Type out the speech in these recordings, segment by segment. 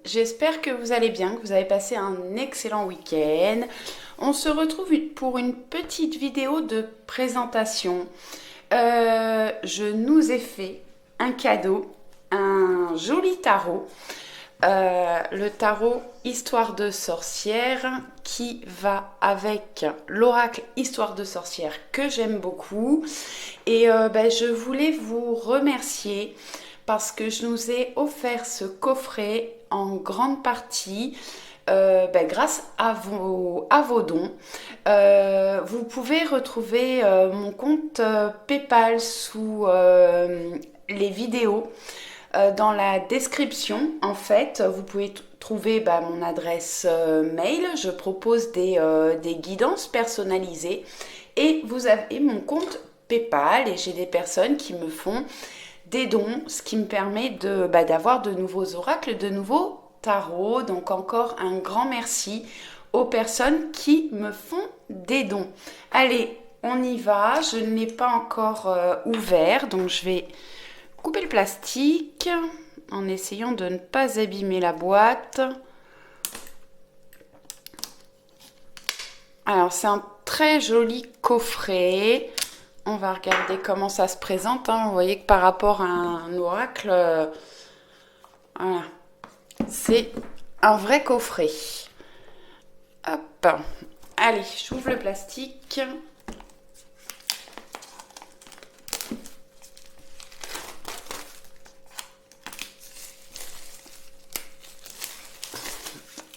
j'espère que vous allez bien, que vous avez passé un excellent week-end. On se retrouve pour une petite vidéo de présentation. Je nous ai fait un cadeau, un joli tarot. Le tarot Histoire de sorcière qui va avec l'oracle Histoire de sorcière que j'aime beaucoup. Et je voulais vous remercier parce que je nous ai offert ce coffret en grande partie grâce à vos dons. Vous pouvez retrouver mon compte PayPal sous les vidéos. Dans la description, en fait, vous pouvez trouver mon adresse mail. Je propose des guidances personnalisées et vous avez mon compte PayPal et j'ai des personnes qui me font des dons, ce qui me permet d'avoir de nouveaux oracles, de nouveaux tarots. Donc encore un grand merci aux personnes qui me font des dons. Allez, on y va. Je ne l'ai pas encore ouvert, donc je vais couper le plastique en essayant de ne pas abîmer la boîte. Alors c'est un très joli coffret. On va regarder comment ça se présente. Vous voyez que par rapport à un oracle, voilà, c'est un vrai coffret. Hop. Allez, j'ouvre le plastique.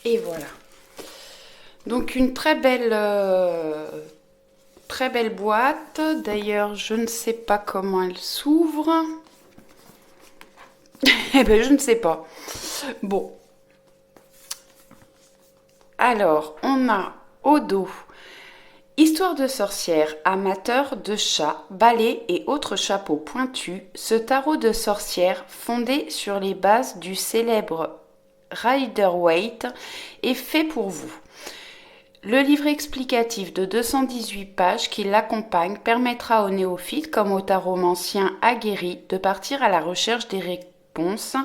Et voilà. Donc une très belle boîte. D'ailleurs, je ne sais pas comment elle s'ouvre. Eh ben, je ne sais pas. Bon. Alors, on a au dos Histoire de sorcière, amateur de chats, balais et autres chapeaux pointus, ce tarot de sorcière fondé sur les bases du célèbre Rider-Waite est fait pour vous. Le livret explicatif de 218 pages qui l'accompagne permettra aux néophytes comme aux taromanciens aguerris de partir à la recherche des réponses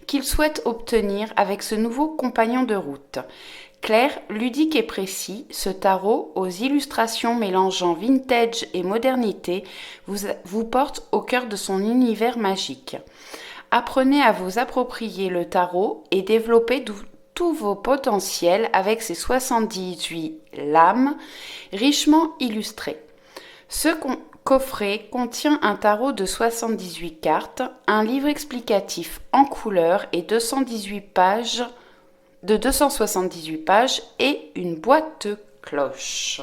qu'ils souhaitent obtenir avec ce nouveau compagnon de route. Clair, ludique et précis, ce tarot, aux illustrations mélangeant vintage et modernité, vous porte au cœur de son univers magique. Apprenez à vous approprier le tarot et développer tous vos potentiels avec ses 78 lames richement illustrées. Ce coffret contient un tarot de 78 cartes, un livre explicatif en couleur et 278 pages et une boîte de cloches.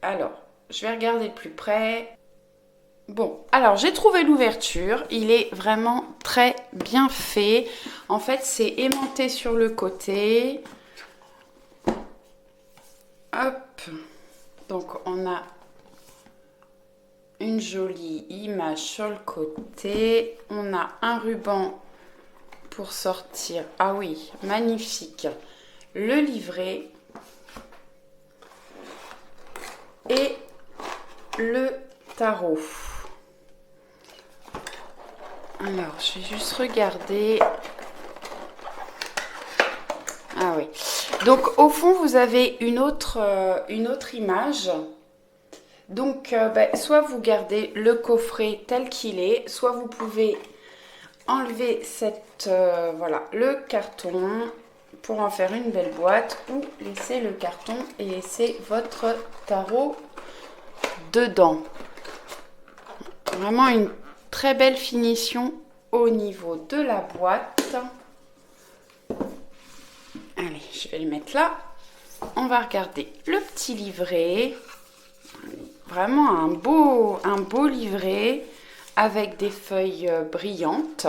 Alors, je vais regarder de plus près. Bon, alors j'ai trouvé l'ouverture. Il est vraiment très bien fait. En fait, c'est aimanté sur le côté. Hop. Donc, on a une jolie image sur le côté. On a un ruban pour sortir. Ah oui, magnifique. Le livret. Et le tarot. Alors, je vais juste regarder. Ah oui. Donc, au fond, vous avez une autre image. Donc, soit vous gardez le coffret tel qu'il est, soit vous pouvez enlever le carton pour en faire une belle boîte ou laisser le carton et laisser votre tarot dedans. Vraiment une très belle finition au niveau de la boîte. Allez, je vais le mettre là. On va regarder le petit livret. Vraiment un beau livret avec des feuilles brillantes.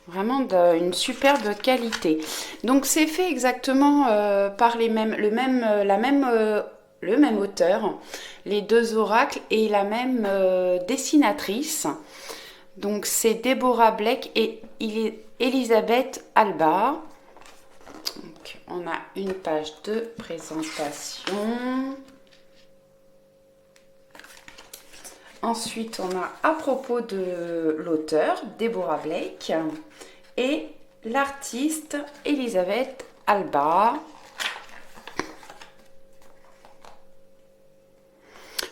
Vraiment d'une superbe qualité. Donc c'est fait exactement par le même auteur, les deux oracles et la même dessinatrice. Donc c'est Deborah Blake et Elisabeth Alba. Donc on a une page de présentation. Ensuite, on a à propos de l'auteur, Deborah Blake, et l'artiste Elisabeth Alba.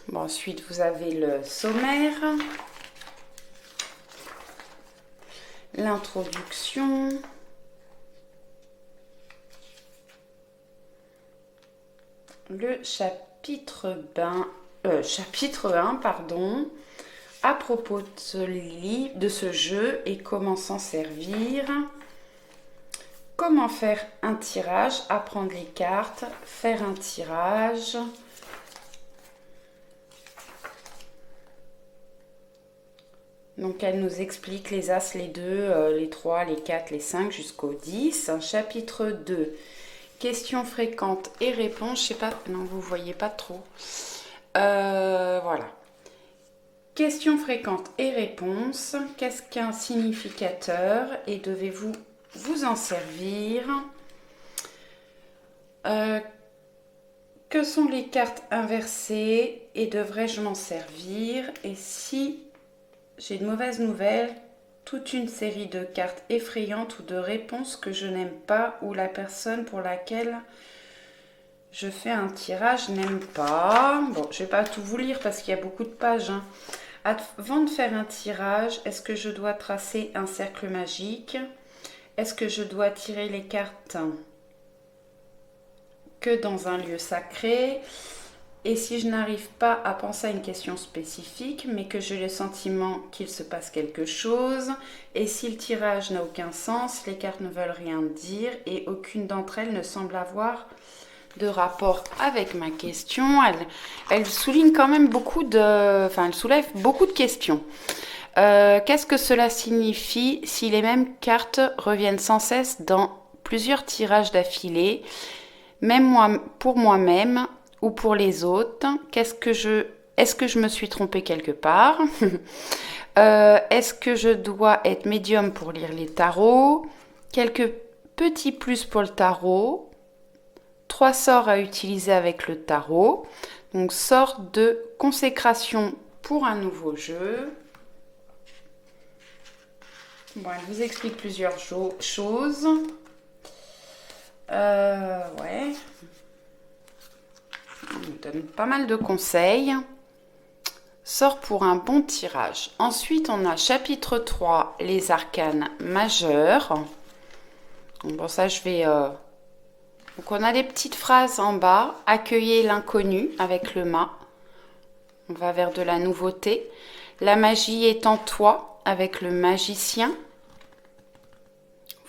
Bon, ensuite, vous avez le sommaire, l'introduction, le chapitre 1, pardon, à propos de ce livre, de ce jeu et comment s'en servir, comment faire un tirage, apprendre les cartes, faire un tirage. Donc, elle nous explique les As, les 2, les 3, les 4, les 5 jusqu'au 10. Chapitre 2, questions fréquentes et réponses. Je sais pas, non, vous voyez pas trop. Voilà. Questions fréquentes et réponses. Qu'est-ce qu'un significateur et devez-vous vous en servir? Que sont les cartes inversées et devrais-je m'en servir? Et si j'ai de mauvaises nouvelles, toute une série de cartes effrayantes ou de réponses que je n'aime pas ou la personne pour laquelle je fais un tirage n'aime pas. Bon, je ne vais pas tout vous lire parce qu'il y a beaucoup de pages. Avant de faire un tirage, est-ce que je dois tracer un cercle magique? Est-ce que je dois tirer les cartes que dans un lieu sacré? Et si je n'arrive pas à penser à une question spécifique, mais que j'ai le sentiment qu'il se passe quelque chose, et si le tirage n'a aucun sens, les cartes ne veulent rien dire, et aucune d'entre elles ne semble avoir de rapport avec ma question. Elle souligne quand même beaucoup de... Enfin, elle soulève beaucoup de questions. Qu'est-ce que cela signifie si les mêmes cartes reviennent sans cesse dans plusieurs tirages d'affilée, même moi, pour moi-même ou pour les autres? Est-ce que je me suis trompée quelque part? Est-ce que je dois être médium pour lire les tarots? Quelques petits plus pour le tarot. 3 sorts à utiliser avec le tarot. Donc, sort de consécration pour un nouveau jeu. Bon, elle vous explique plusieurs choses. Ouais. Elle nous donne pas mal de conseils. Sort pour un bon tirage. Ensuite, on a chapitre 3, les arcanes majeurs. Bon, ça, je vais... Donc, on a des petites phrases en bas. Accueillez l'inconnu avec le mât. On va vers de la nouveauté. La magie est en toi avec le magicien.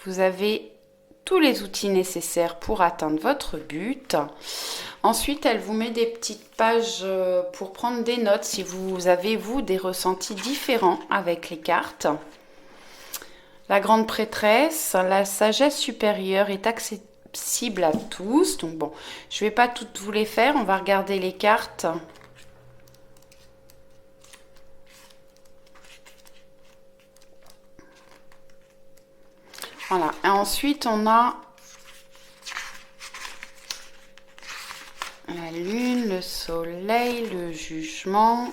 Vous avez tous les outils nécessaires pour atteindre votre but. Ensuite, elle vous met des petites pages pour prendre des notes si vous avez, vous, des ressentis différents avec les cartes. La grande prêtresse, la sagesse supérieure est accessible à tous. Donc bon, je ne vais pas toutes vous les faire. On va regarder les cartes. Voilà. Et ensuite, on a la lune, le soleil, le jugement,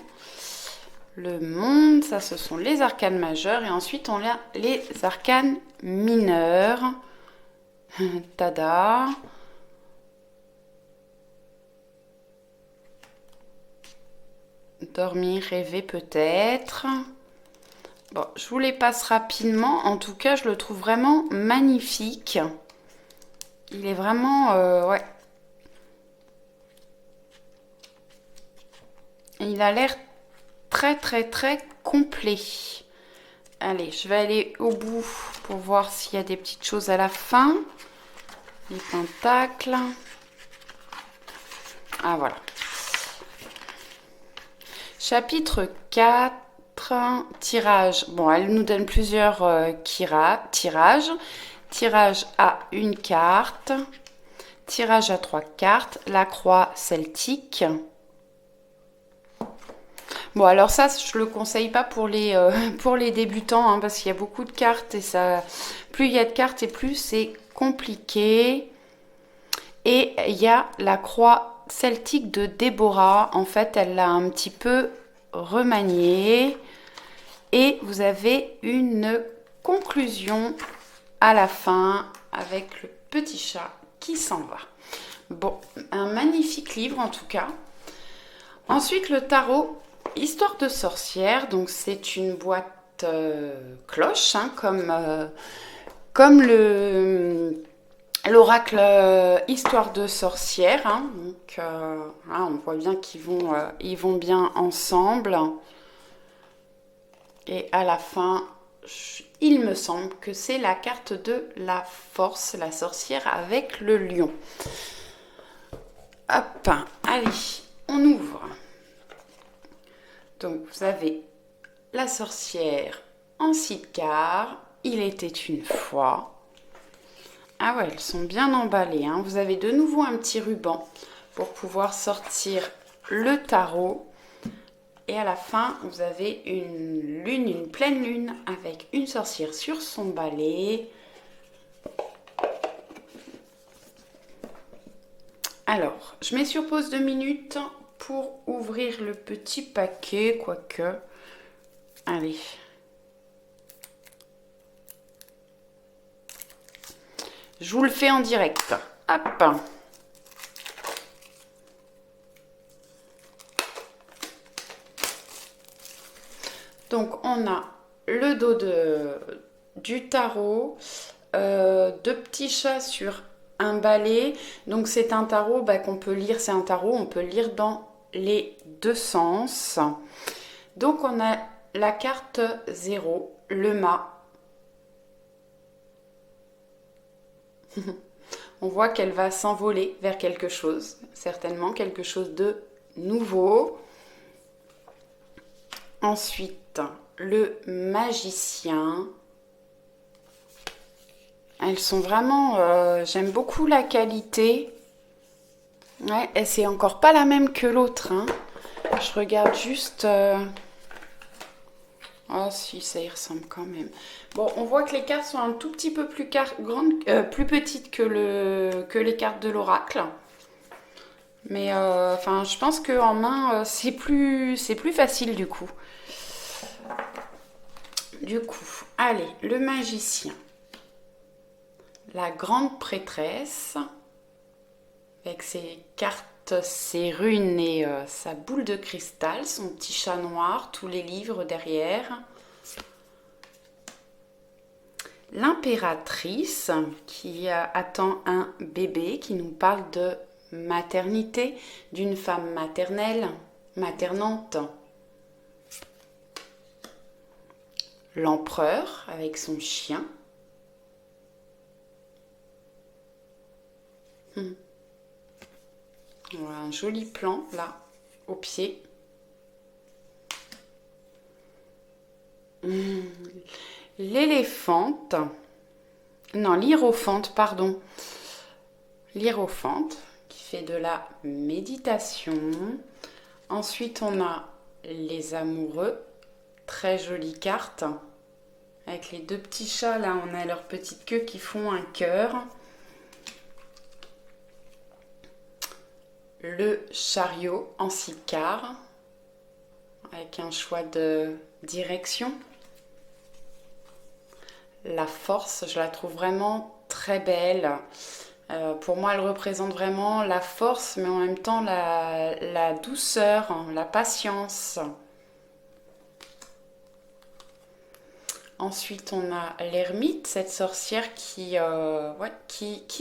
le monde. Ça, ce sont les arcanes majeurs. Et ensuite, on a les arcanes mineurs. Tada! Dormir, rêver peut-être. Bon, je vous les passe rapidement. En tout cas, je le trouve vraiment magnifique. Il est vraiment... ouais. Il a l'air très, très, très complet. Allez, je vais aller au bout pour voir s'il y a des petites choses à la fin. Les pentacles. Ah, voilà. Chapitre 4. Tirage. Bon, elle nous donne plusieurs tirages. Tirage à une carte. Tirage à 3 cartes. La croix celtique. Bon, alors ça, je le conseille pas pour les débutants, hein, parce qu'il y a beaucoup de cartes et ça, plus il y a de cartes et plus c'est compliqué. Et il y a la croix celtique de Déborah. En fait, elle l'a un petit peu remaniée. Et vous avez une conclusion à la fin avec le petit chat qui s'en va. Bon, un magnifique livre en tout cas. Ensuite, le tarot Histoire de sorcière. Donc, c'est une boîte cloche, hein, comme l'oracle Histoire de sorcière. Hein. Donc, là, on voit bien ils vont bien ensemble. Et à la fin, il me semble que c'est la carte de la force, la sorcière avec le lion. Hop, allez, on ouvre. Donc, vous avez la sorcière en sidecar. Il était une fois. Ah ouais, elles sont bien emballées. Hein. Vous avez de nouveau un petit ruban pour pouvoir sortir le tarot. Et à la fin, vous avez une lune, une pleine lune avec une sorcière sur son balai. Alors, je mets sur pause 2 minutes pour ouvrir le petit paquet, quoique. Allez. Je vous le fais en direct. Hop. Donc, on a le dos du tarot, deux petits chats sur un balai. Donc, c'est un tarot qu'on peut lire. C'est un tarot, on peut lire dans les deux sens. Donc, on a la carte 0, le mât. On voit qu'elle va s'envoler vers quelque chose, certainement quelque chose de nouveau. Ensuite, le magicien. Elles sont vraiment... j'aime beaucoup la qualité. Ouais, et c'est encore pas la même que l'autre. Hein. Je regarde juste... Oh si, ça y ressemble quand même. Bon, on voit que les cartes sont un tout petit peu plus plus petites que les cartes de l'oracle. Mais je pense qu'en main, c'est plus facile du coup. Allez, le magicien. La grande prêtresse. Avec ses cartes, ses runes et sa boule de cristal. Son petit chat noir, tous les livres derrière. L'impératrice qui attend un bébé, qui nous parle de maternité, d'une femme maternelle, maternante. L'empereur avec son chien. Voilà, un joli plan là, au pied. L'éléphante. Non, l'hiérophante, pardon. L'hiérophante qui fait de la méditation. Ensuite, on a les amoureux. Très jolie carte. Avec les deux petits chats, là, on a leur petite queue qui font un cœur. Le chariot en sidecar. Avec un choix de direction. La force, je la trouve vraiment très belle. Pour moi, elle représente vraiment la force, mais en même temps la douceur, la patience. Ensuite, on a l'ermite, cette sorcière qui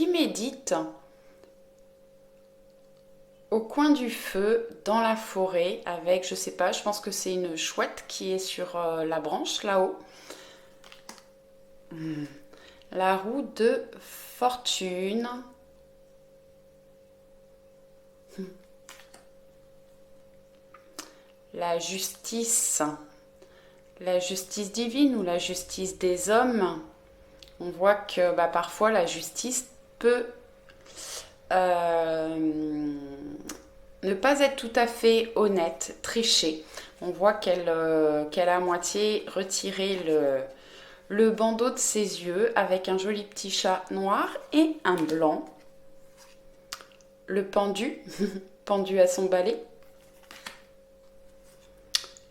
médite au coin du feu, dans la forêt, avec, je sais pas, je pense que c'est une chouette qui est sur la branche là-haut. La roue de fortune. La justice. La justice divine ou la justice des hommes. On voit que parfois la justice peut ne pas être tout à fait honnête, tricher. On voit qu'elle a à moitié retiré le bandeau de ses yeux avec un joli petit chat noir et un blanc. Le pendu, pendu à son balai.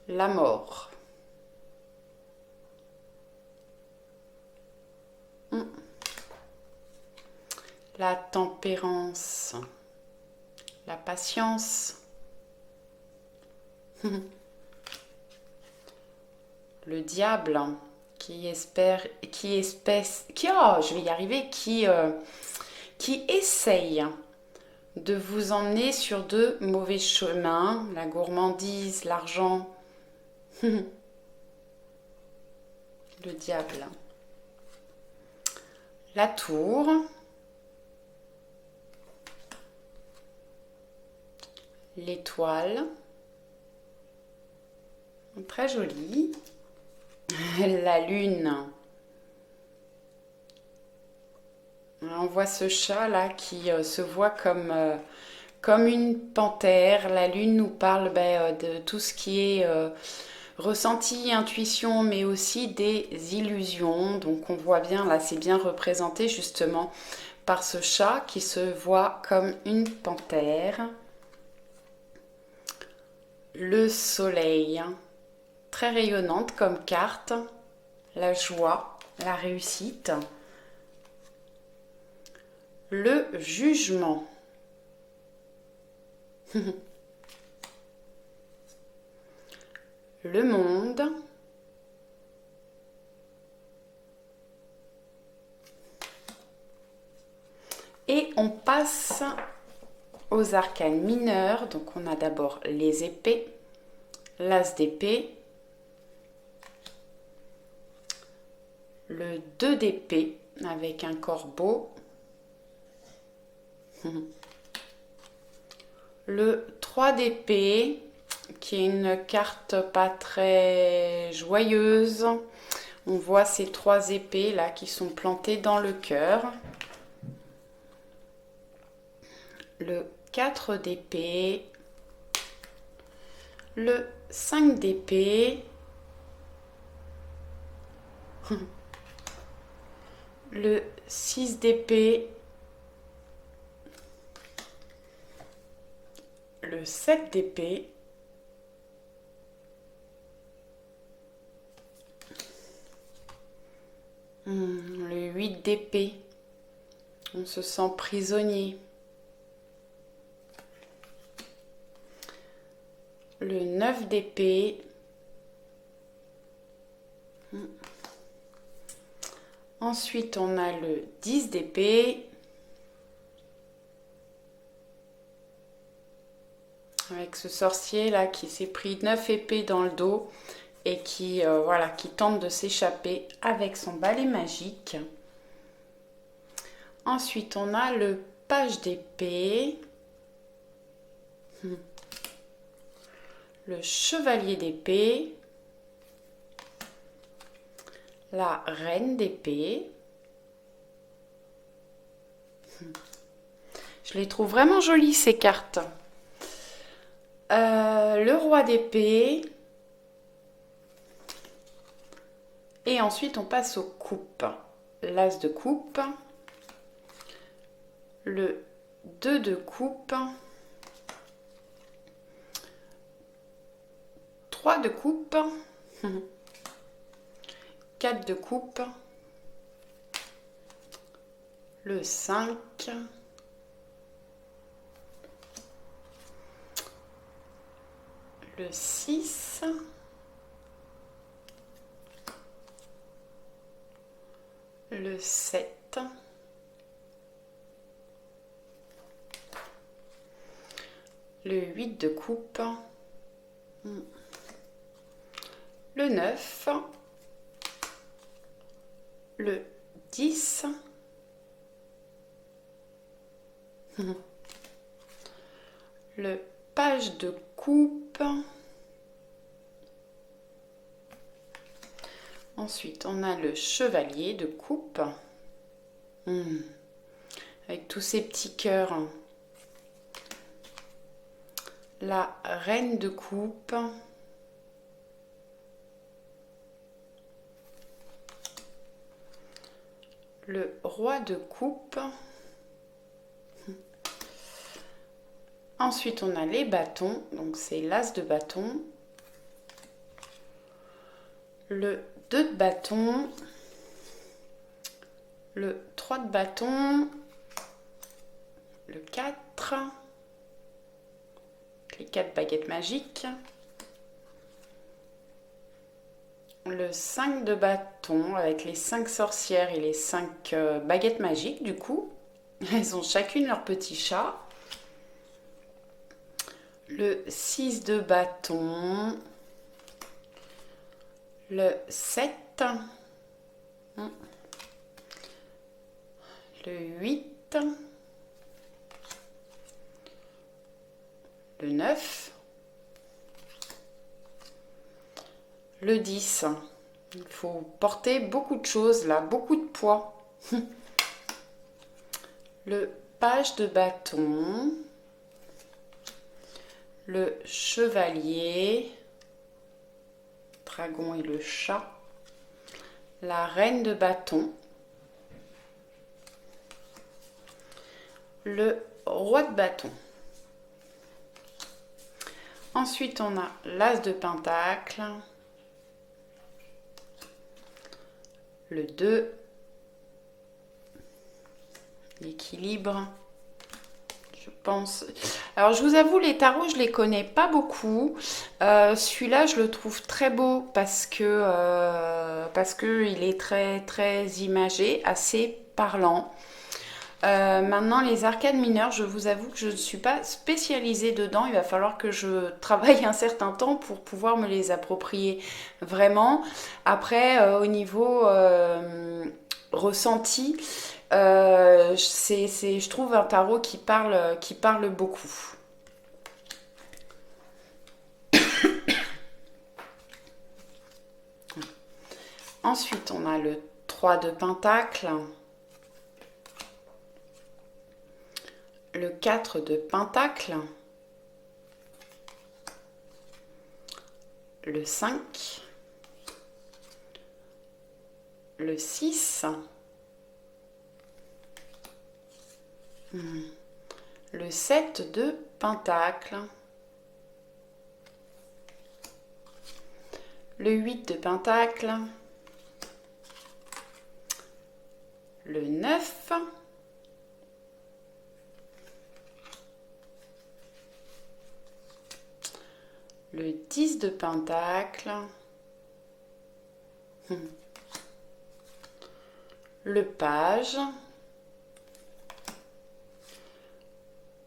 La mort. la tempérance, la patience, le diable je vais y arriver, qui essaye de vous emmener sur de mauvais chemins, la gourmandise, l'argent, le diable, la tour, l'étoile, très jolie, la lune. On voit ce chat là qui se voit comme une panthère. La lune nous parle de tout ce qui est ressenti, intuition, mais aussi des illusions. Donc on voit bien là, c'est bien représenté justement par ce chat qui se voit comme une panthère. Le soleil, très rayonnante comme carte, la joie, la réussite. Le jugement. Le monde. Et on passe aux arcanes mineurs. Donc on a d'abord les épées, l'as d'épée, le 2 d'épée avec un corbeau, le 3 d'épée qui est une carte pas très joyeuse. On voit ces 3 épées là qui sont plantées dans le cœur. Le 4 d'épée, le 5 d'épée, le 6 d'épée, le 7 d'épée, le 8 d'épée, on se sent prisonnier, le 9 d'épée, ensuite on a le 10 d'épée, avec ce sorcier là qui s'est pris 9 épées dans le dos et qui tente de s'échapper avec son balai magique. Ensuite on a le page d'épée, le chevalier d'épée, la reine d'épée. Je les trouve vraiment jolies ces cartes. Le roi d'épée. Et ensuite on passe aux coupes. L'as de coupe, le 2 de coupe, 3 de coupe, 4 de coupe, le 5, le 6, le 7, le 8 de coupe, le 9, le 10, le page de coupe. Ensuite, on a le chevalier de coupe. Avec tous ces petits cœurs. La reine de coupe. Le roi de coupe. Ensuite, on a les bâtons. Donc, c'est l'as de bâton. Le 2 de bâton. Le 3 de bâton. le 4, les 4 baguettes magiques, le 5 de bâton avec les 5 sorcières et les 5 baguettes magiques du coup. Elles ont chacune leur petit chat. Le 6 de bâton, le 7, le 8, le 9, le 10. Il faut porter beaucoup de choses là, beaucoup de poids. Le page de bâton, le chevalier, dragon et le chat, la reine de bâton, le roi de bâton. Ensuite, on a l'as de pentacle, le 2, l'équilibre, je pense. Alors, je vous avoue, les tarots, je les connais pas beaucoup. Celui-là, je le trouve très beau parce que il est très imagé, assez parlant. Maintenant, les arcades mineures, je vous avoue que je ne suis pas spécialisée dedans. Il va falloir que je travaille un certain temps pour pouvoir me les approprier vraiment. Après, au niveau ressenti, je trouve un tarot qui parle beaucoup. Ensuite, on a le 3 de pentacle, le 4 de pentacle, le 5, le 6, le 7 de pentacle, le 8 de pentacle, le 9, le 10 de pentacle, le page,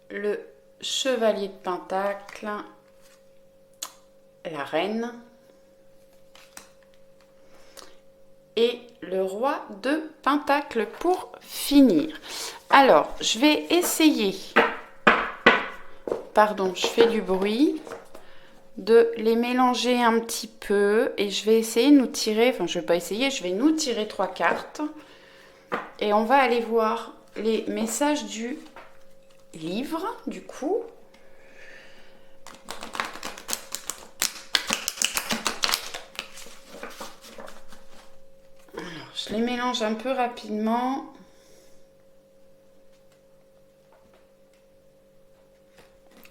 le chevalier de pentacle, la reine et le roi de pentacle pour finir. Alors, je vais essayer, pardon, je fais du bruit, de les mélanger un petit peu et je vais essayer de nous tirer, enfin je vais pas essayer, je vais nous tirer 3 cartes et on va aller voir les messages du livre du coup. Alors, je les mélange un peu rapidement.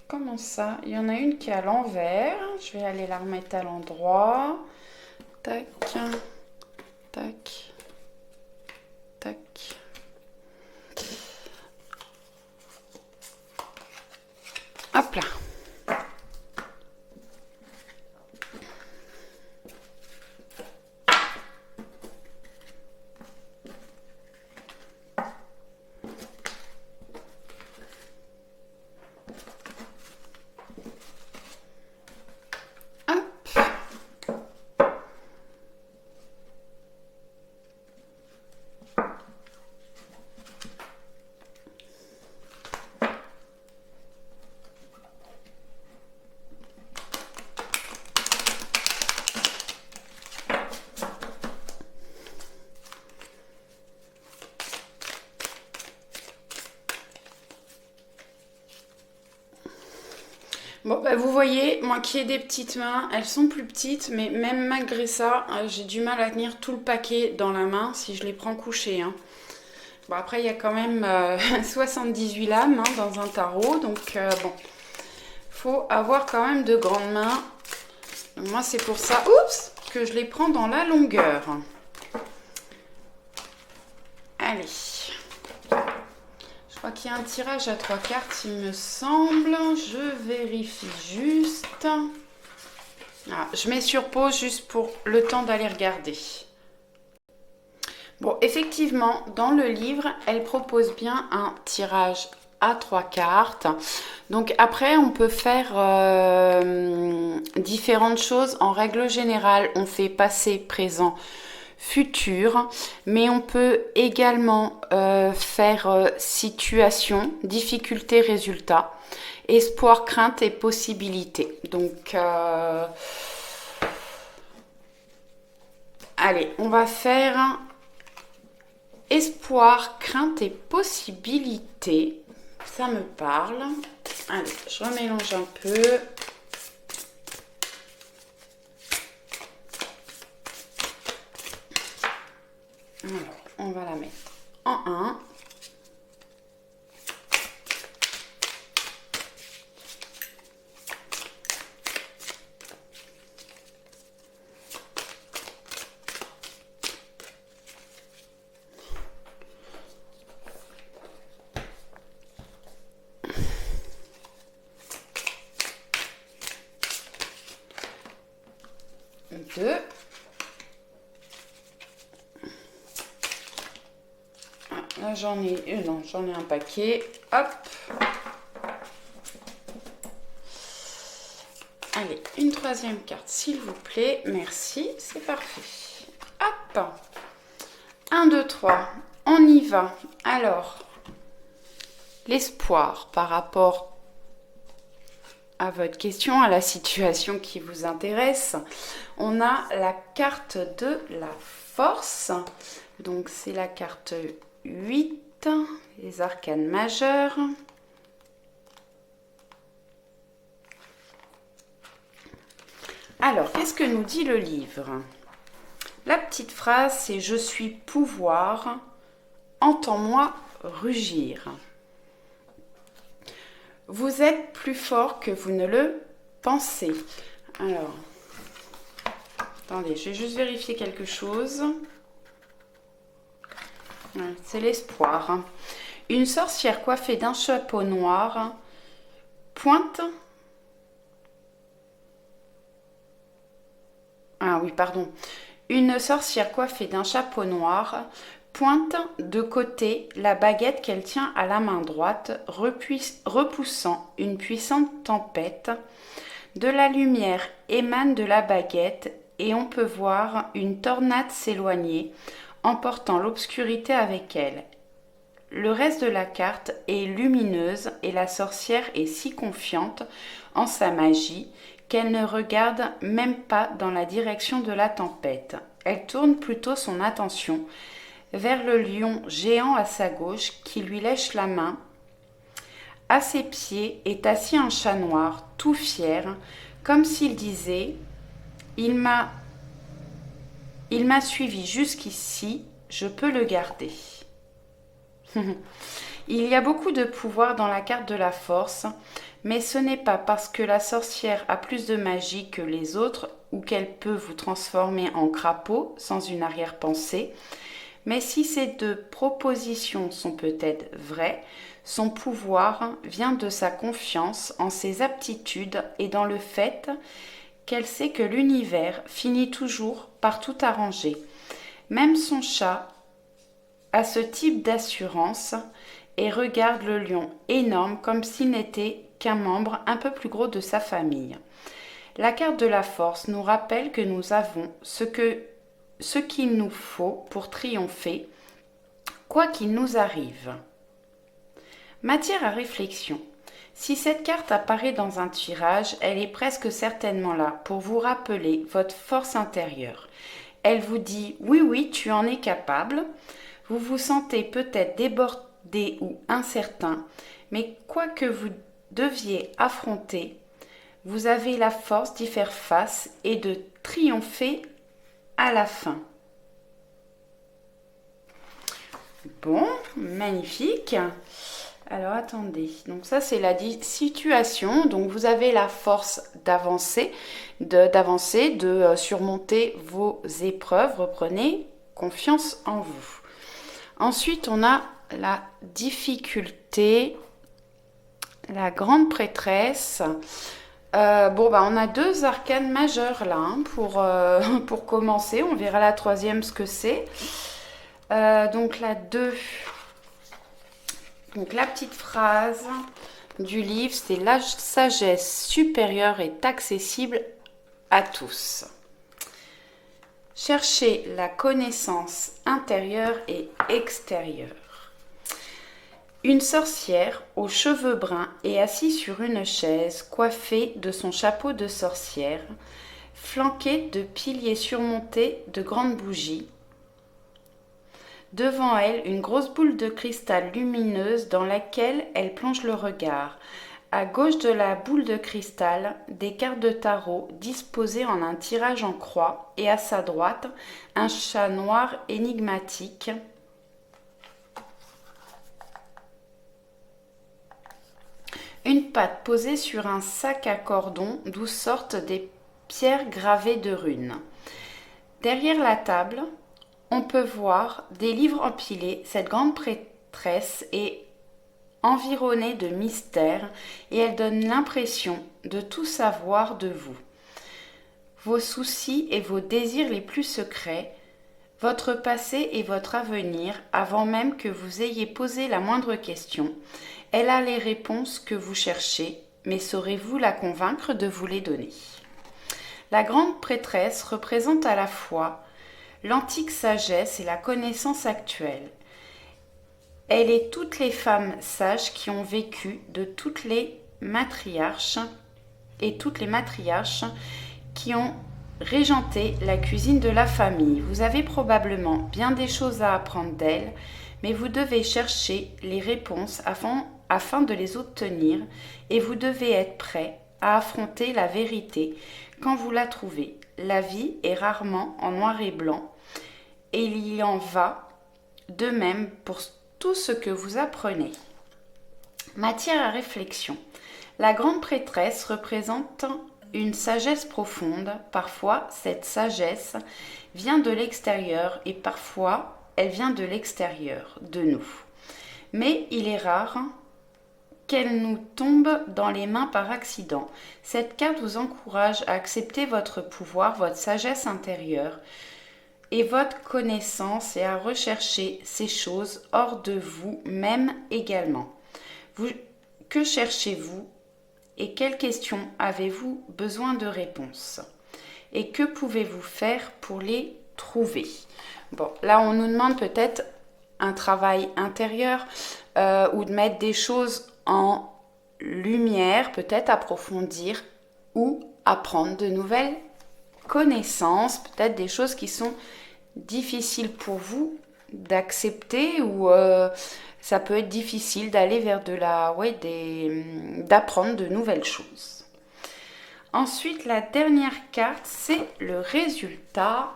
Comment ça? Il y en a une qui est à l'envers. Je vais aller la remettre à l'endroit. Tac, tac, tac. Hop là. Bon, bah, vous voyez, moi qui ai des petites mains, elles sont plus petites, mais même malgré ça, j'ai du mal à tenir tout le paquet dans la main si je les prends couchés. Hein. Bon, après, il y a quand même 78 lames hein, dans un tarot, donc bon, faut avoir quand même de grandes mains. Donc, moi, c'est pour ça, oups, que je les prends dans la longueur. Allez. Je crois qu'il y a un tirage à 3 cartes, il me semble. Je vérifie juste. Ah, je mets sur pause juste pour le temps d'aller regarder. Bon, effectivement, dans le livre, elle propose bien un tirage à 3 cartes. Donc après, on peut faire différentes choses. En règle générale, on fait passé, présent, futur. Mais on peut également faire situation, difficulté, résultat, espoir, crainte et possibilité. Donc, allez, on va faire espoir, crainte et possibilité. Ça me parle. Allez, je remélange un peu. Alors, on va la mettre en 1. Deux. Ah, là j'en ai non, j'en ai un paquet. Hop. Allez, une troisième carte, s'il vous plaît. Merci, c'est parfait. Hop. 1, 2, 3. On y va. Alors, l'espoir par rapport à votre question, à la situation qui vous intéresse, on a la carte de la force. Donc, c'est la carte 8, les arcanes majeures. Alors, qu'est-ce que nous dit le livre? La petite phrase, c'est « Je suis pouvoir, entends-moi rugir ». Vous êtes plus fort que vous ne le pensez. Alors, attendez, je vais juste vérifier quelque chose. C'est l'espoir. Une sorcière coiffée d'un chapeau noir pointe... Ah oui, pardon. Une sorcière coiffée d'un chapeau noir pointe de côté la baguette qu'elle tient à la main droite, repoussant une puissante tempête. De la lumière émane de la baguette et on peut voir une tornade s'éloigner, emportant l'obscurité avec elle. Le reste de la carte est lumineuse et la sorcière est si confiante en sa magie qu'elle ne regarde même pas dans la direction de la tempête. Elle tourne plutôt son attention vers le lion géant à sa gauche qui lui lèche la main. À ses pieds est assis un chat noir, tout fier, comme s'il disait « Il m'a suivi jusqu'ici, je peux le garder. » Il y a beaucoup de pouvoir dans la carte de la force, mais ce n'est pas parce que la sorcière a plus de magie que les autres ou qu'elle peut vous transformer en crapaud sans une arrière-pensée. Mais si ces deux propositions sont peut-être vraies, son pouvoir vient de sa confiance en ses aptitudes et dans le fait qu'elle sait que l'univers finit toujours par tout arranger. Même son chat a ce type d'assurance et regarde le lion énorme comme s'il n'était qu'un membre un peu plus gros de sa famille. La carte de la force nous rappelle que nous avons ce qu'il nous faut pour triompher, quoi qu'il nous arrive. Matière à réflexion. Si cette carte apparaît dans un tirage, elle est presque certainement là pour vous rappeler votre force intérieure. Elle vous dit « oui, oui, tu en es capable ». Vous vous sentez peut-être débordé ou incertain, mais quoi que vous deviez affronter, vous avez la force d'y faire face et de triompher à la fin. Bon, magnifique. Alors attendez, donc ça c'est la situation, donc vous avez la force d'avancer, de surmonter vos épreuves, reprenez confiance en vous. Ensuite on a la difficulté, la grande prêtresse. On a 2 arcanes majeures là pour commencer. On verra la troisième ce que c'est. Donc la 2. Donc la petite phrase du livre, c'est la sagesse supérieure est accessible à tous. Cherchez la connaissance intérieure et extérieure. Une sorcière aux cheveux bruns est assise sur une chaise coiffée de son chapeau de sorcière, flanquée de piliers surmontés de grandes bougies. Devant elle, une grosse boule de cristal lumineuse dans laquelle elle plonge le regard. À gauche de la boule de cristal, des cartes de tarot disposées en un tirage en croix et à sa droite, un chat noir énigmatique. Une patte posée sur un sac à cordon d'où sortent des pierres gravées de runes. Derrière la table, on peut voir des livres empilés. Cette grande prêtresse est environnée de mystères et elle donne l'impression de tout savoir de vous. Vos soucis et vos désirs les plus secrets, votre passé et votre avenir, avant même que vous ayez posé la moindre question. Elle a les réponses que vous cherchez, mais saurez-vous la convaincre de vous les donner? La grande prêtresse représente à la fois l'antique sagesse et la connaissance actuelle. Elle est toutes les femmes sages qui ont vécu, de toutes les matriarches et toutes les matriarches qui ont régenté la cuisine de la famille. Vous avez probablement bien des choses à apprendre d'elle, mais vous devez chercher les réponses afin de les obtenir et vous devez être prêt à affronter la vérité quand vous la trouvez. La vie est rarement en noir et blanc et il y en va de même pour tout ce que vous apprenez. Matière à réflexion. La grande prêtresse représente une sagesse profonde. Parfois, cette sagesse vient de l'extérieur et parfois, elle vient de l'extérieur, de nous. Mais il est rare qu'elle nous tombe dans les mains par accident. Cette carte vous encourage à accepter votre pouvoir, votre sagesse intérieure et votre connaissance et à rechercher ces choses hors de vous-même également. Que cherchez-vous et quelles questions avez-vous besoin de réponses? Et que pouvez-vous faire pour les trouver? Bon, là on nous demande peut-être un travail intérieur ou de mettre des choses en lumière, peut-être approfondir ou apprendre de nouvelles connaissances, peut-être des choses qui sont difficiles pour vous d'accepter ou ça peut être difficile d'aller vers d'apprendre de nouvelles choses. Ensuite, la dernière carte, c'est le résultat.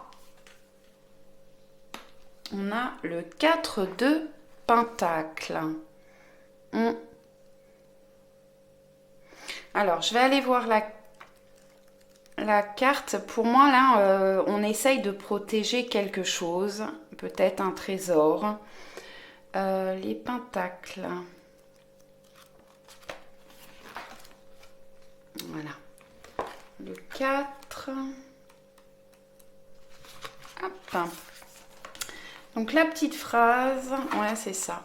On a le 4 de Pentacle. Alors, je vais aller voir la carte. Pour moi, là, on essaye de protéger quelque chose, peut-être un trésor. Les pentacles. Voilà. Le 4. Hop. Donc, la petite phrase. Ouais, c'est ça.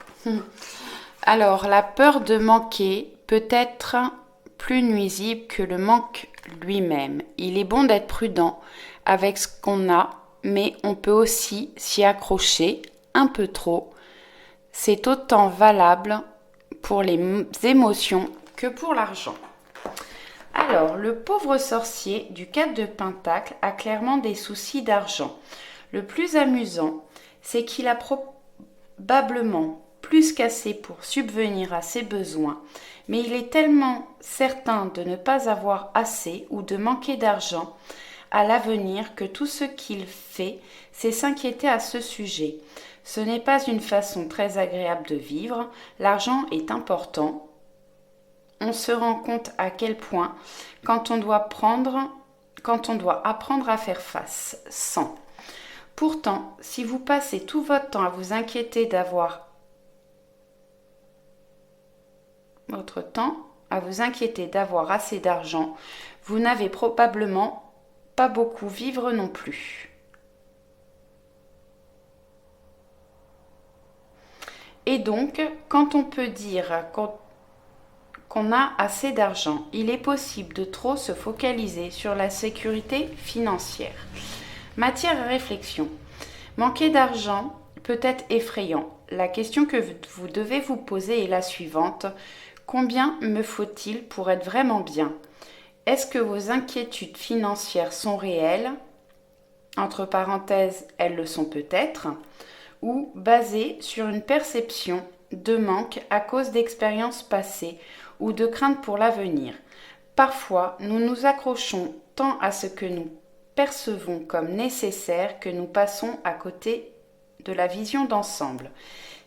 Alors, la peur de manquer peut être plus nuisible que le manque lui-même. Il est bon d'être prudent avec ce qu'on a, mais on peut aussi s'y accrocher un peu trop. C'est autant valable pour les émotions que pour l'argent. Alors, le pauvre sorcier du 4 de Pentacle a clairement des soucis d'argent. Le plus amusant, c'est qu'il a probablement plus qu'assez pour subvenir à ses besoins, mais il est tellement certain de ne pas avoir assez ou de manquer d'argent à l'avenir que tout ce qu'il fait, c'est s'inquiéter à ce sujet. Ce n'est pas une façon très agréable de vivre, l'argent est important. On se rend compte à quel point quand on doit apprendre à faire face sans. Pourtant, si vous passez tout votre temps à vous inquiéter d'avoir votre temps à vous inquiéter d'avoir assez d'argent. Vous n'avez probablement pas beaucoup vivre non plus. Et donc, quand on peut dire qu'on a assez d'argent, il est possible de trop se focaliser sur la sécurité financière. Matière à réflexion. Manquer d'argent peut être effrayant. La question que vous devez vous poser est la suivante. Combien me faut-il pour être vraiment bien? Est-ce que vos inquiétudes financières sont réelles? Entre parenthèses, elles le sont peut-être. Ou basées sur une perception de manque à cause d'expériences passées ou de craintes pour l'avenir. Parfois, nous nous accrochons tant à ce que nous percevons comme nécessaire que nous passons à côté de la vision d'ensemble.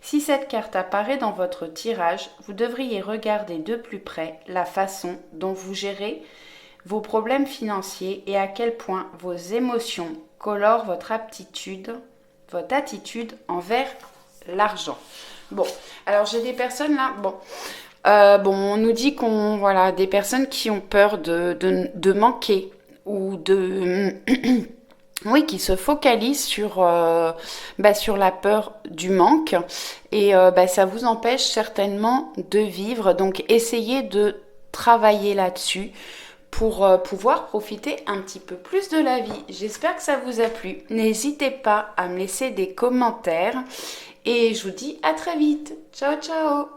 Si cette carte apparaît dans votre tirage, vous devriez regarder de plus près la façon dont vous gérez vos problèmes financiers et à quel point vos émotions colorent votre attitude envers l'argent. Bon, alors j'ai des personnes là, on nous dit des personnes qui ont peur de manquer ou oui, qui se focalisent sur la peur du manque et ça vous empêche certainement de vivre. Donc essayez de travailler là-dessus pour pouvoir profiter un petit peu plus de la vie. J'espère que ça vous a plu. N'hésitez pas à me laisser des commentaires et je vous dis à très vite. Ciao, ciao!